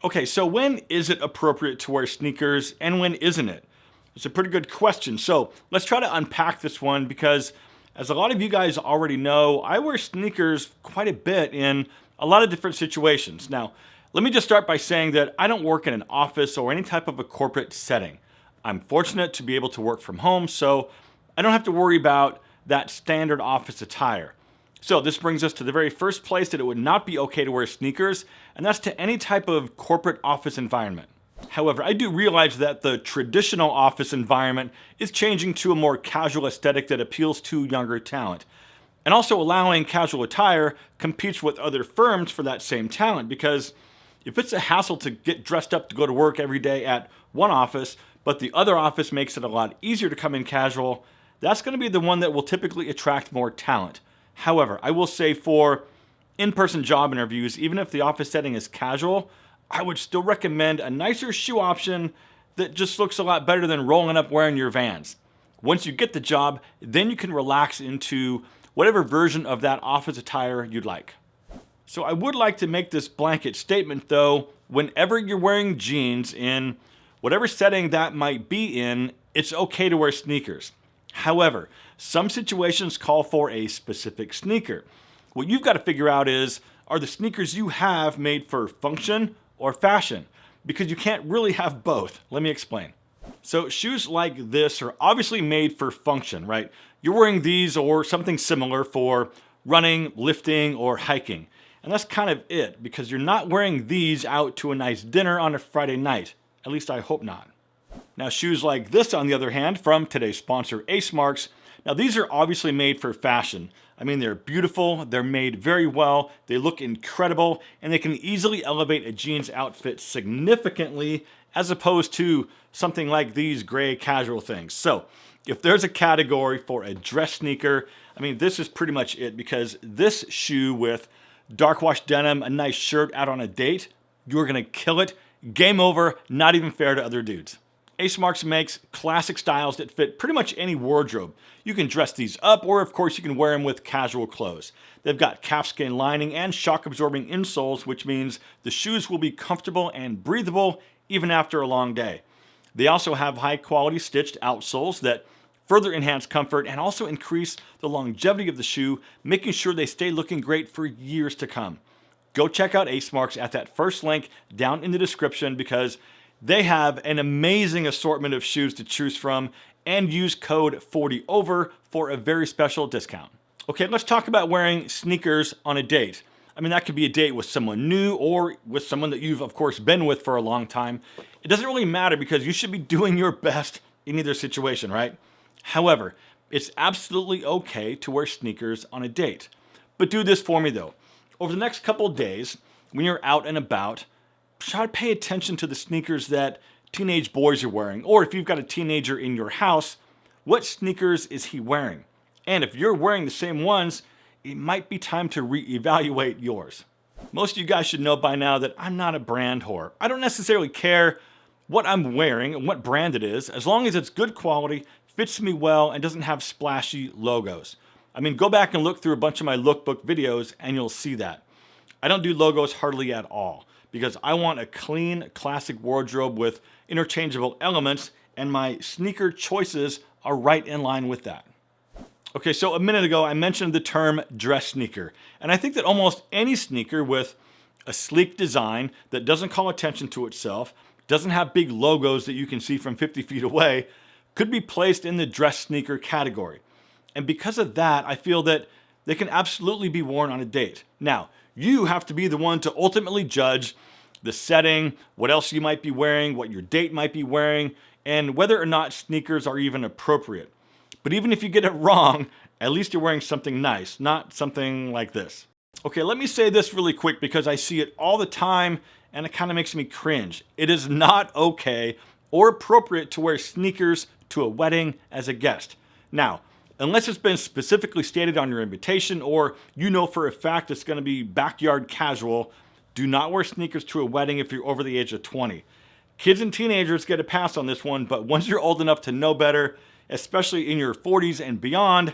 Okay, so when is it appropriate to wear sneakers and when isn't it? It's a pretty good question. So let's try to unpack this one because, as a lot of you guys already know, I wear sneakers quite a bit in a lot of different situations. Now, let me just start by saying that I don't work in an office or any type of a corporate setting. I'm fortunate to be able to work from home, so I don't have to worry about that standard office attire. So this brings us to the very first place that it would not be okay to wear sneakers, and that's to any type of corporate office environment. However, I do realize that the traditional office environment is changing to a more casual aesthetic that appeals to younger talent. And also allowing casual attire competes with other firms for that same talent, because if it's a hassle to get dressed up to go to work every day at one office, but the other office makes it a lot easier to come in casual, that's going to be the one that will typically attract more talent. However, I will say for in-person job interviews, even if the office setting is casual, I would still recommend a nicer shoe option that just looks a lot better than rolling up wearing your Vans. Once you get the job, then you can relax into whatever version of that office attire you'd like. So I would like to make this blanket statement though, whenever you're wearing jeans in whatever setting that might be in, it's okay to wear sneakers. However, some situations call for a specific sneaker. What you've got to figure out is, are the sneakers you have made for function or fashion? Because you can't really have both. Let me explain. So shoes like this are obviously made for function, right? You're wearing these or something similar for running, lifting, or hiking. And that's kind of it, because you're not wearing these out to a nice dinner on a Friday night. At least I hope not. Now, shoes like this, on the other hand, from today's sponsor, Ace Marks, now these are obviously made for fashion. I mean, they're beautiful, they're made very well, they look incredible, and they can easily elevate a jeans outfit significantly as opposed to something like these gray casual things. So, if there's a category for a dress sneaker, I mean, this is pretty much it, because this shoe with dark wash denim, a nice shirt out on a date, you're gonna kill it. Game over, not even fair to other dudes. Ace Marks makes classic styles that fit pretty much any wardrobe. You can dress these up, or of course you can wear them with casual clothes. They've got calfskin lining and shock-absorbing insoles, which means the shoes will be comfortable and breathable even after a long day. They also have high-quality stitched outsoles that further enhance comfort and also increase the longevity of the shoe, making sure they stay looking great for years to come. Go check out Ace Marks at that first link down in the description, because they have an amazing assortment of shoes to choose from, and use code 40OVER for a very special discount. Okay, let's talk about wearing sneakers on a date. I mean, that could be a date with someone new or with someone that you've, of course, been with for a long time. It doesn't really matter, because you should be doing your best in either situation, right? However, it's absolutely okay to wear sneakers on a date. But do this for me though. Over the next couple of days, when you're out and about, try to pay attention to the sneakers that teenage boys are wearing. Or if you've got a teenager in your house, what sneakers is he wearing? And if you're wearing the same ones, it might be time to reevaluate yours. Most of you guys should know by now that I'm not a brand whore. I don't necessarily care what I'm wearing and what brand it is, as long as it's good quality, fits me well, and doesn't have splashy logos. I mean, go back and look through a bunch of my lookbook videos and you'll see that. I don't do logos hardly at all, because I want a clean, classic wardrobe with interchangeable elements, and my sneaker choices are right in line with that. Okay, so a minute ago I mentioned the term dress sneaker, and I think that almost any sneaker with a sleek design that doesn't call attention to itself, doesn't have big logos that you can see from 50 feet away, could be placed in the dress sneaker category. And because of that, I feel that they can absolutely be worn on a date. Now, you have to be the one to ultimately judge the setting, what else you might be wearing, what your date might be wearing, and whether or not sneakers are even appropriate. But even if you get it wrong, at least you're wearing something nice, not something like this. Okay, let me say this really quick, because I see it all the time and it kind of makes me cringe. It is not okay or appropriate to wear sneakers to a wedding as a guest. Now, unless it's been specifically stated on your invitation, or you know for a fact it's going to be backyard casual, do not wear sneakers to a wedding if you're over the age of 20. Kids and teenagers get a pass on this one, but once you're old enough to know better, especially in your 40s and beyond,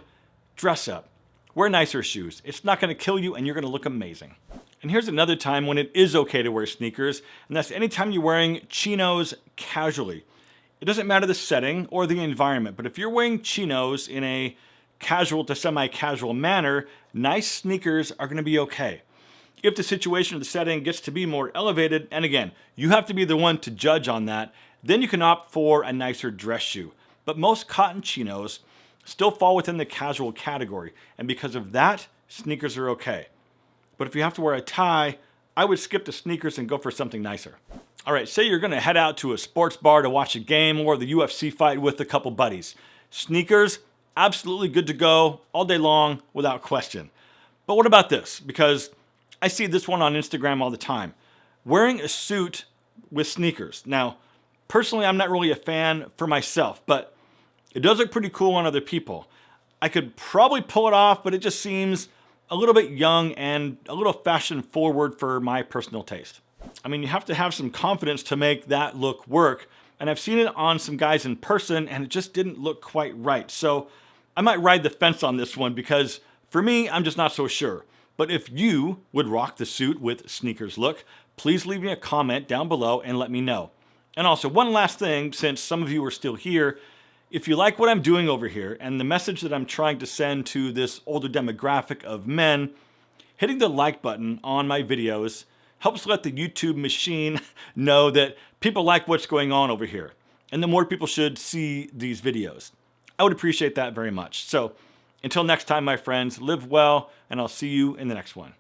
dress up. Wear nicer shoes. It's not going to kill you, and you're going to look amazing. And here's another time when it is okay to wear sneakers, and that's anytime you're wearing chinos casually. It doesn't matter the setting or the environment, but if you're wearing chinos in a casual to semi-casual manner, nice sneakers are going to be okay. If the situation or the setting gets to be more elevated, and again, you have to be the one to judge on that, then you can opt for a nicer dress shoe. But most cotton chinos still fall within the casual category, and because of that, sneakers are okay. But if you have to wear a tie, I would skip the sneakers and go for something nicer. All right, say you're going to head out to a sports bar to watch a game or the UFC fight with a couple buddies. Sneakers, absolutely good to go all day long without question. But what about this? Because I see this one on Instagram all the time. Wearing a suit with sneakers. Now, personally, I'm not really a fan for myself, but it does look pretty cool on other people. I could probably pull it off, but it just seems a little bit young and a little fashion forward for my personal taste. I mean, you have to have some confidence to make that look work, and I've seen it on some guys in person, and it just didn't look quite right. So I might ride the fence on this one because for me, I'm just not so sure. But if you would rock the suit with sneakers look, please leave me a comment down below and let me know. And also, one last thing, since some of you are still here, if you like what I'm doing over here and the message that I'm trying to send to this older demographic of men, hitting the like button on my videos helps let the YouTube machine know that people like what's going on over here. And the more people should see these videos. I would appreciate that very much. So until next time, my friends, live well, and I'll see you in the next one.